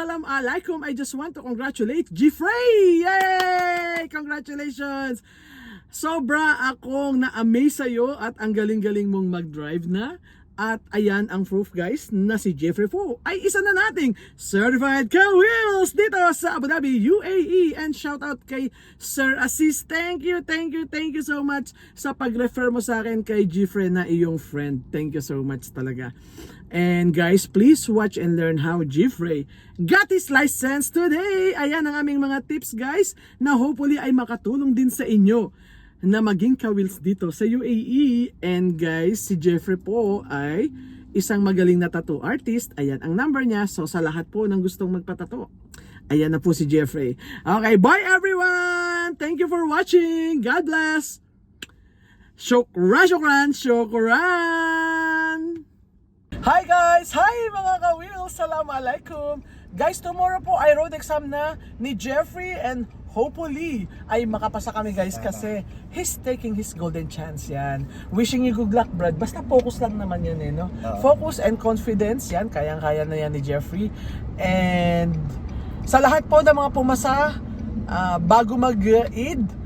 salam alaikum. I just want to congratulate Jeffrey! Yay! Congratulations! Sobra akong na-amaze sa'yo at ang galing-galing mong mag-drive na. At ayan ang proof guys na si Jeffrey po ay isa na nating certified car wheels dito sa Abu Dhabi, UAE. And shout out kay Sir Assis. Thank you so much sa pag-refer mo sa akin kay Jeffrey na iyong friend. Thank you so much talaga. And guys, please watch and learn how Jeffrey got his license today. Ayan ang aming mga tips guys na hopefully ay makatulong din sa inyo na maging ka-wheels dito sa UAE. And guys, si Jeffrey po ay isang magaling na tattoo artist. Ayan ang number niya. So sa lahat po ng gustong magpatato, ayan na po si Jeffrey. Okay, bye everyone! Thank you for watching. God bless. Shukran. Hi guys! Hi mga ka-wheels! Assalamualaikum! Guys, tomorrow po ay road exam na ni Jeffrey and hopefully ay makapasa kami guys kasi he's taking his golden chance yan. Wishing you good luck Brad. Basta focus lang naman yan no? Focus and confidence yan. Kayang-kaya na yan ni Jeffrey. And sa lahat po ng mga pumasa bago mag-Eid,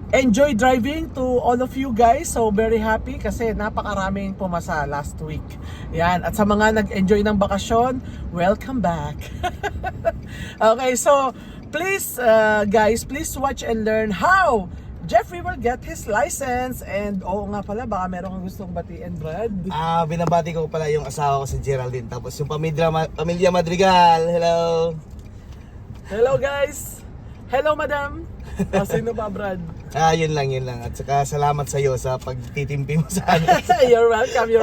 enjoy driving to all of you guys. So very happy kasi napakaraming pumasa last week. Yan. At sa mga nag-enjoy ng bakasyon, welcome back. Okay, so please guys, please watch and learn how Jeffrey will get his license. And nga pala, baka meron kang gustong batiin, Brad. Binabati ko pala yung asawa ko si Geraldine. Tapos yung pamilya Madrigal. Hello. Hello guys. Hello madam. Sino ba Brad? Yun lang. At saka salamat sa iyo sa pagtitimpi mo sa amin. You're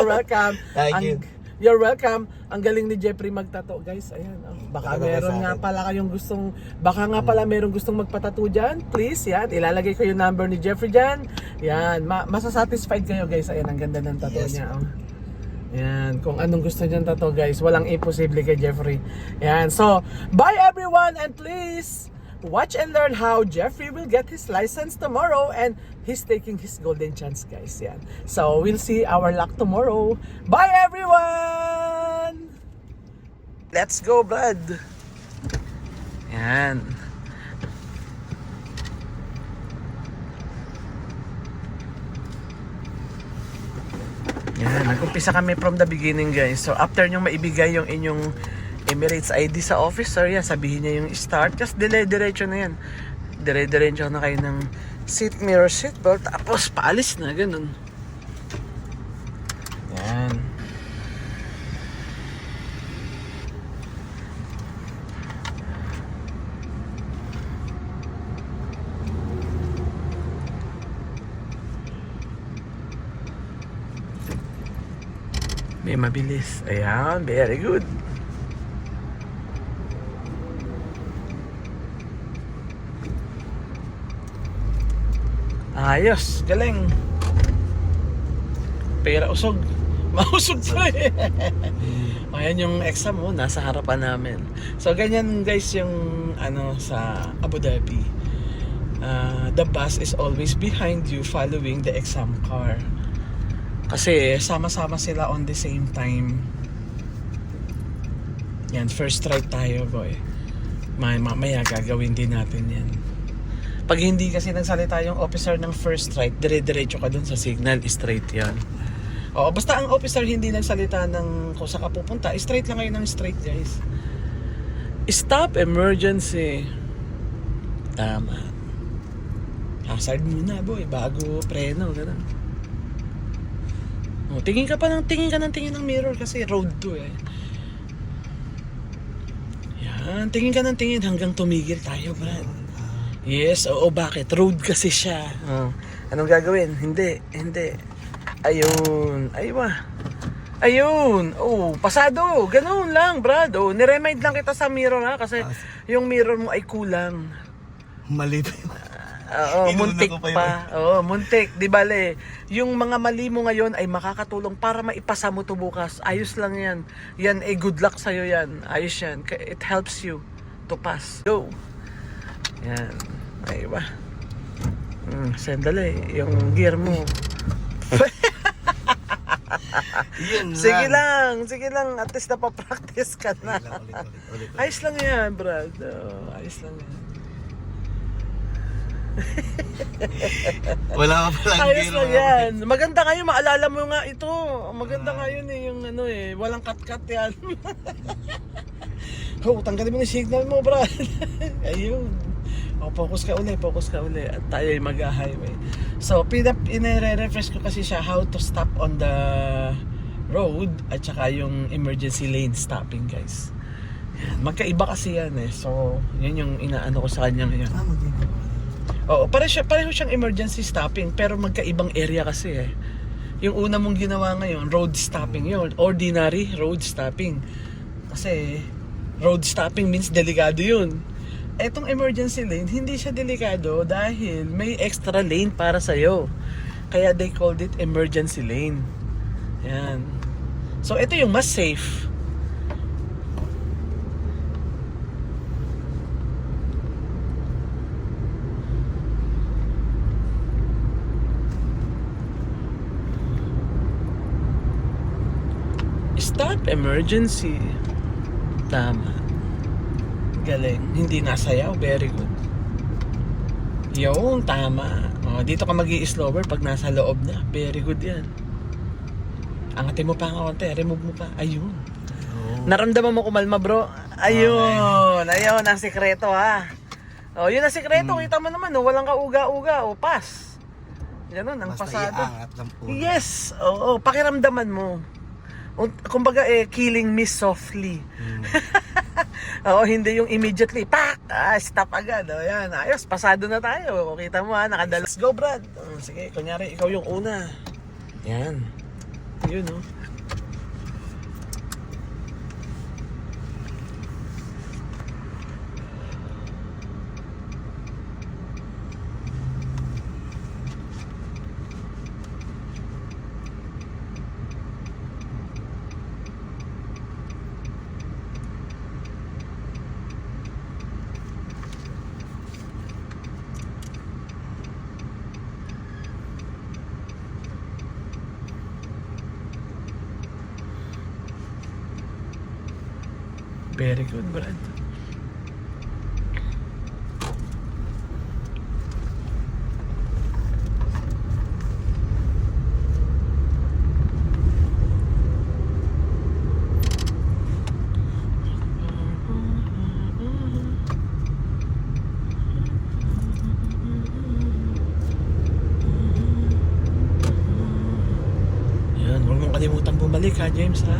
welcome. Thank you. You're welcome. Ang galing ni Jeffrey magtato, guys. Ayan. Baka meron nga pala kayong gustong, merong gustong magpatato dyan. Please, yan. Ilalagay ko yung number ni Jeffrey dyan. Yan. Masasatisfied kayo, guys. Ayan, ang ganda ng tato niya. Yan. Kung anong gusto niyan tato, guys. Walang imposible kay Jeffrey. Yan. So, bye everyone and please watch and learn how Jeffrey will get his license tomorrow and he's taking his golden chance guys. Yan. So we'll see our luck tomorrow. Bye everyone! Let's go Brad! Yan. Yan. Nag-umpisa kami from the beginning guys. So after nyo maibigay yung inyong Emirates ID sa officer, yan, sabihin niya yung start, just diretso na yan. Diretso na kayo ng seat mirror, seat belt, tapos paalis na, ganun. Yan. May mabilis. Ayan, very good. Ayos, galing. Pera usog. Mausog pa eh. Ayan yung exam mo, nasa harapan namin. So ganyan guys yung sa Abu Dhabi. The bus is always behind you following the exam car. Kasi sama-sama sila on the same time. Yan, first ride tayo boy. Mamaya gagawin din natin yan. Pag hindi kasi nagsalita yung officer ng first right, dire-diretso ka dun sa signal, straight yan. O, basta ang officer hindi nagsalita ng kung saan ka pupunta, straight lang kayo ng straight guys. Stop emergency. Tama. Hazard muna boy, bago preno, gano'n. O, tingin ka ng mirror kasi road to eh. Yan, tingin hanggang tumigil tayo, Brad. Yes, oo, bakit? Road kasi siya. Anong gagawin? Hindi. Ayun. Ayun. Pasado. Ganoon lang, Brad. Niremind lang kita sa mirror ha. Kasi yung mirror mo ay kulang. Mali pa yun. Muntik pa. Muntik. Di bale, yung mga mali mo ngayon ay makakatulong para maipasa mo to bukas. Ayos lang yan. Yan ay good luck sa'yo yan. Ayos yan. It helps you to pass. Go. Yan. Ay ba? Sandali. Yung gear mo. Yun Sige lang. At least napapractice ka na. Ulit. Ayos lang yan, Brad. Ayos lang yan. Wala ka palang Ayos lang yan. Maganda kayo, maalala mo nga ito. Maganda nga yun yung walang cut-cut yan. Tanggalin mo yung signal mo, Brad. Ayun. Focus ka uli. At tayo ay mag-highway. So, ine-refresh ko kasi siya how to stop on the road at saka yung emergency lane stopping, guys. Yan. Magkaiba kasi yan eh. So, yun yung inaano ko sa kanya ngayon. Oo, pareho siyang emergency stopping pero magkaibang area kasi eh. Yung una mong ginawa ngayon, road stopping yun. Ordinary road stopping. Kasi road stopping means delikado yun. Etong emergency lane, hindi siya delikado dahil may extra lane para sa'yo. Kaya they called it emergency lane. Yan. So ito yung mas safe. Stop emergency. Tama. Galing. Hindi nasayaw. Very good. Yung tama. Dito ka mag-i-slower pag nasa loob na. Very good yan. Angatin mo pa nga konti. Remove mo pa. Ayun. Naramdaman mo kumalma, bro? Ayun. Ayun ang sikreto, ha. Yun ang sikreto. Kita mo naman. Walang kauga-uga. Pass. Ganun. Ang Basta pasado. iangat lang po. Yes. Pakiramdaman mo. Kumbaga killing me softly. Hindi yung immediately pak, stop agad. Yan, ayos, pasado na tayo. Kita mo nakadala. Let's go, Brad. Sige, kunyari ikaw yung una. Yan. Yun, Very good, Brad. Yan, huwag mong kalimutan bumalik ha, James, ha?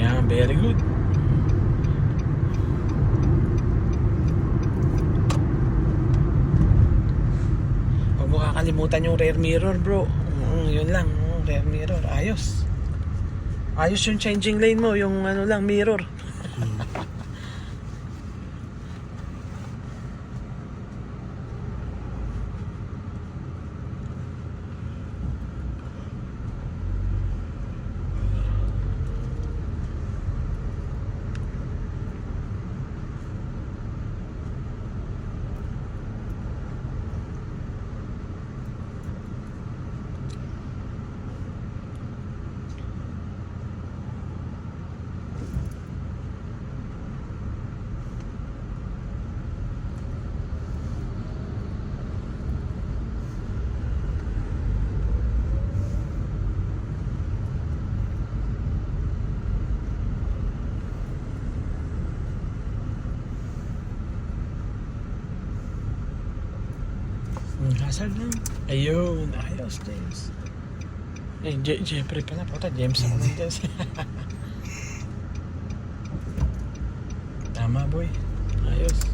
Yan, very good. Huwag mo kakalimutan yung rear mirror, bro. Yun lang, rear mirror. Ayos. Ayos yung changing lane mo, yung mirror. Hasag lang. Ayun, ayos, James. Jeffrey pala, puta, James ako ng James. Tama, boy. Ayos.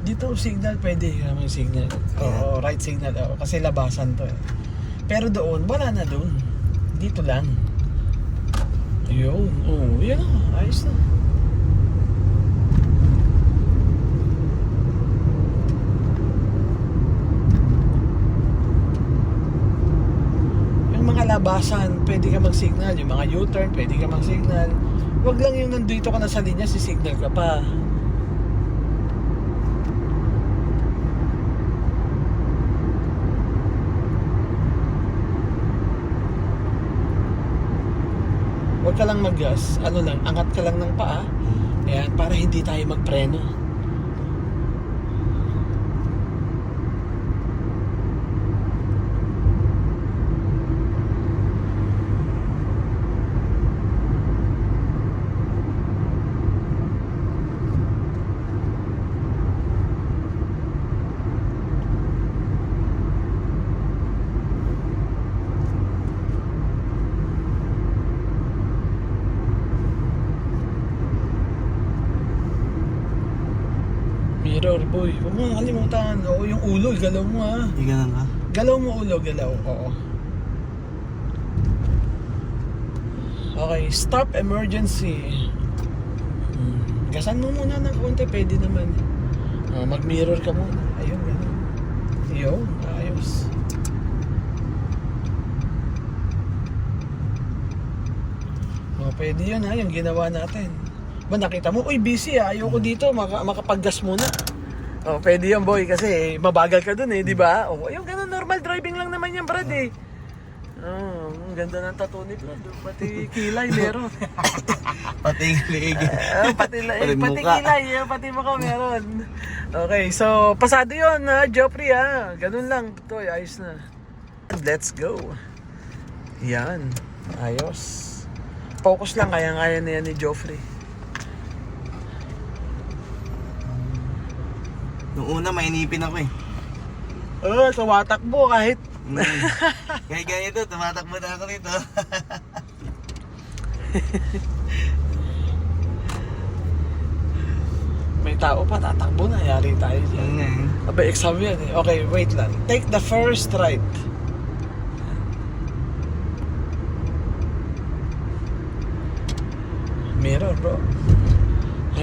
Dito signal pwede may signal. Oo, right signal. Kasi labasan to eh. Pero doon, wala na doon. Dito lang. Ayun. Yan na. Ayos na. kalabasan, pwede ka mag-signal. Yung mga U-turn, pwede ka mag-signal. Huwag lang yung nandito ka na sa linya, si-signal ka pa. Huwag ka lang mag-gas. Ano lang, angat ka lang ng paa. Ayan, para hindi tayo magpreno. Mirror, boy. Huwag mo kalimutan. Oo, yung ulo, galaw mo ha. Hindi ganun ka? Galaw mo ulo, galaw. Oo. Okay, stop emergency. Gasan mo muna ng konti, pwede naman. Mag-mirror ka muna. Ayun, gano'n. Ayun, ayos. Pwede yun ha, yung ginawa natin. Ba, nakita mo, uy, busy ha. Ayoko dito, makapag-gas muna. Pwede yan, boy, kasi mabagal ka dun eh, di ba? Yung gano'n, normal driving lang naman yan, Brad eh. Ang ganda ng tattoo ni Brad. Pati kilay meron. Pati liig. Pati kilay, pati mukha meron. Okay, so pasado yun ha, Joffrey ha. Ganun lang, Toy, ayos na. Let's go. Yan, ayos. Focus lang, kaya-kaya na yan ni Joffrey. Nung una, mainipin ako eh. Tumatakbo kahit. Kaya ganito, tumatakbo na ako nito. May tao pa, tatakbo na, yari tayo dyan. Yun nga eh. Aba, exam yan eh. Okay, wait lang. Take the first right. Mirror, bro.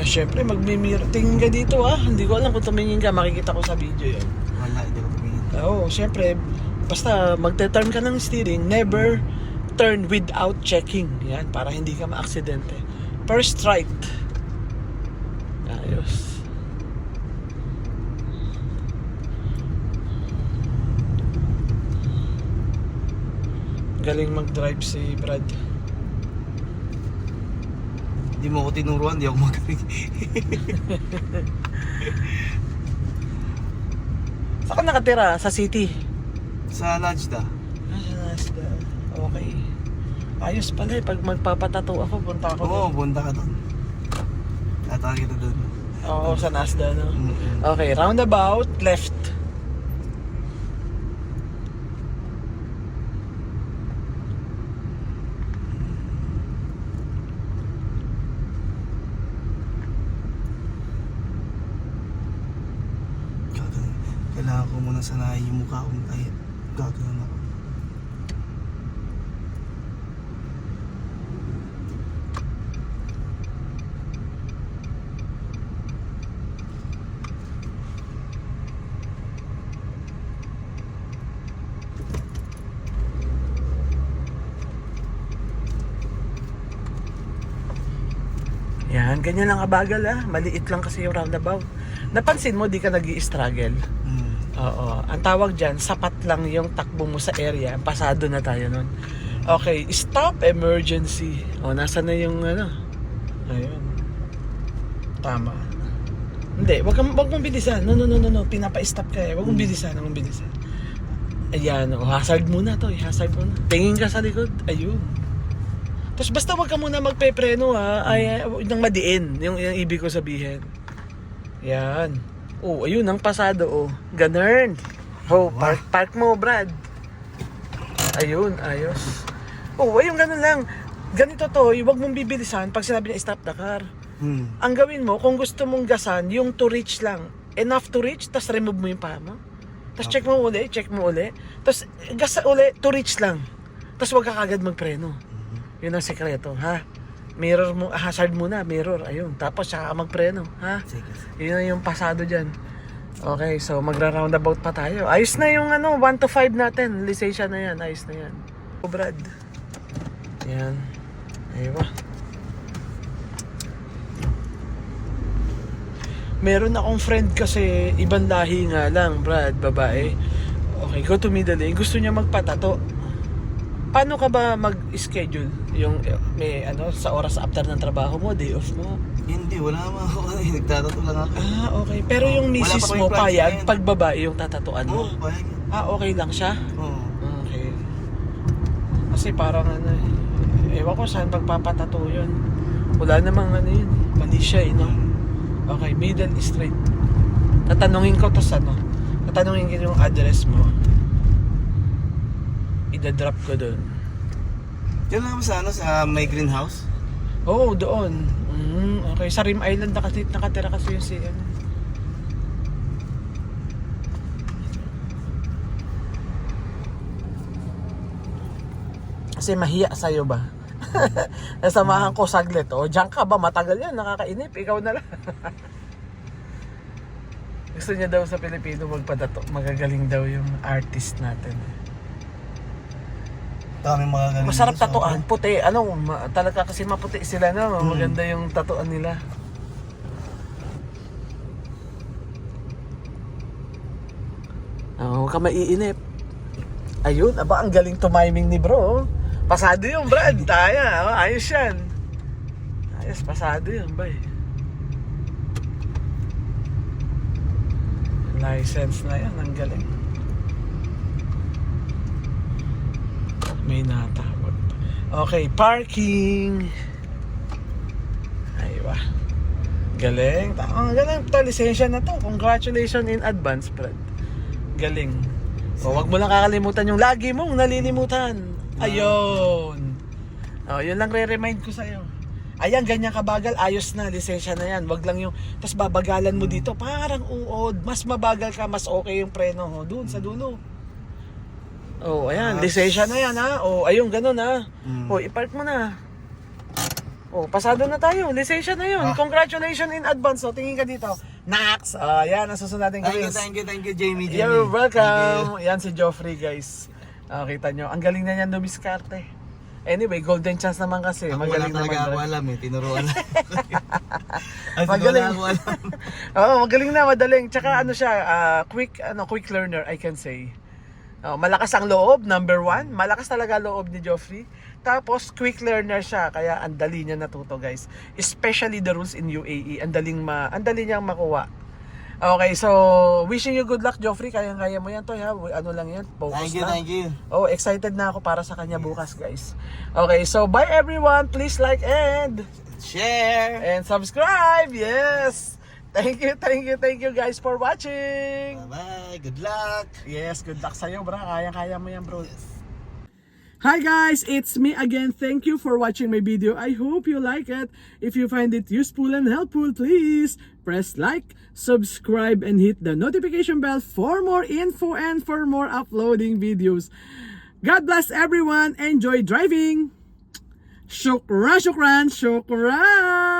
Syempre, magmi-mirror. Tingin ka dito ha. Hindi ko alam kung tumingin ka, makikita ko sa video yun. Wala, hindi ko tumingin. Syempre, basta magte-turn ka ng steering, never turn without checking. Yan, para hindi ka ma-aksidente. First right. Ayos. Galing mag-drive si Brad. Hindi mo ako tinuruan, hindi ako magaling. Saan ka nakatira? Sa city? Sa Najda. Sa Nasda. Okay. Ayos pala eh. Pag magpapatato ako, punta ako Oo, doon. punta ka doon. Tatawag kita doon. Oo, sa Nasda, no? Mm-mm. Okay, roundabout, left. Kailangan ko muna sanayin yung mukha kong ay gagawin ako. Yan, ganyan lang kabagal ah. Maliit lang kasi yung roundabout. Napansin mo, di ka nag-i-struggle. Oo. Ang tawag dyan, sapat lang yung takbo mo sa area. Pasado na tayo nun. Okay, stop emergency. Nasa na yung ano? Ayun. Tama. Hindi, wag mong bilisan. No. Pinapa-stop ka eh. Wag mong bilisan, wag mong bilisan. Ayan, hazard muna to. Hazard muna. Tingin ka sa likod. Ayun. Tapos basta wag ka muna magpepreno ha. Nang madiin. Yung ibig ko sabihin. Yan. Ayun ang pasado Ganun. Park mo, Brad. Ayun, ayos. Ayun ganun lang. Ganito to, wag mong bibilisan pag sinabi niya stop the car. Ang gawin mo, kung gusto mong gasan, yung to reach lang. Enough to reach, tapos remove mo yung paa mo. Tapos check mo uli. Tapos gas uli, to reach lang. Tapos wag ka kagad magpreno. Yun ang sekreto, ha? Mirror mo, hazard muna, mirror, ayun. Tapos saka magpreno, ha? Sige. Yun yung pasado dyan. Okay, so magra-roundabout pa tayo. Ayos na yung 1 to 5 natin. Lisensya na yan, ayos na yan. Brad. Yan. Aywa. Meron akong friend kasi, ibang lahi nga lang, Brad, babae. Okay, go to middle lane. Gusto niya magpatato. Paano ka ba mag-schedule? Yung may ano, sa oras after ng trabaho mo, day off mo? Hindi, wala naman ako. Nagtatato lang ako. Ah, okay. Pero yung Wala misis pa mo, kaming project payag, ngayon. pag babae yung tatatuan mo? Oo, payag yan. Ah, okay lang siya? Oo. Okay. Kasi parang ano, ewan ko saan pagpapatato yun. Wala namang ano yun. Mali siya no? Okay, Middle Street. Tatanungin ko to sa ano. Tatanungin ko yung address mo. Ida-drop ko doon. Diyan lang sa ano, sa may greenhouse. Oo, doon. Okay, sa Rim Island nakatira kasi yung si ano. Kasi mahiya sa'yo ba? Nasamahan ko saglit. O, diyan ka ba? Matagal yan. Nakakainip. Ikaw na lang. Gusto niya daw sa Pilipino magpadato. Magagaling daw yung artist natin. Dami mga ganun. Masarap dito, tatuan. Puti. Ano, talaga kasi maputi sila no. Maganda yung tatuan nila. Huwag ka maiinip. Ayun, aba, ang galing tumiming ni bro. Pasado yung Brad. Taya, ayos yan. Ayos, pasado yun, bay. License na yan, ang galing. May natawag. Okay, parking. Aywa. Galing. Ang galing to, lisensya na to. Congratulations in advance, Brad. Galing. So, wag mo lang kakalimutan yung lagi mong nalilimutan. Ayun. Oh, yun lang re-remind ko sa'yo. Ayan, ganyan kabagal, ayos na, lisensya na yan. Wag lang yung, tas babagalan mo dito, parang uod. Mas mabagal ka, mas okay yung preno ho. Doon sa dulo. Oh, ayan, lisensya na yan ha. Oh, ayun, ganun ha. Oh, i-park mo na. Oh, pasado na tayo. Lisensya na yun. Congratulations in advance. So, tingin ka dito. Nax! Ayan, ang susunod natin gawin. Thank you, Jamie. You're welcome. Yan si Joffrey, guys. Kita nyo. Ang galing na niyan dumiskarte. Anyway, golden chance naman kasi. Ako Magaling wala talaga naman. ako alam eh. Tinuruan lang. Magaling. Wala ako alam. Oo, magaling na, madaling. Tsaka ano siya, quick learner, I can say. Malakas ang loob, number 1. Malakas talaga loob ni Joffrey. Tapos, quick learner siya, kaya ang dali niya natuto, guys. Especially the rules in UAE. Ang dali niyang makuha. Okay, so, wishing you good luck, Joffrey. Kaya mo yan, Toy, ha? Ano lang yan, focus lang. Thank you. Oh, excited na ako para sa kanya bukas, guys. Okay, so, bye everyone. Please like and Share. and subscribe. Yes. Thank you guys for watching. Bye-bye. Good luck. Yes, good luck sa'yo, bro. Kaya mo yan, bro. Hi guys, it's me again. Thank you for watching my video. I hope you like it. If you find it useful and helpful, please press like, subscribe, and hit the notification bell for more info and for more uploading videos. God bless everyone. Enjoy driving. Shukran, shukran, shukran.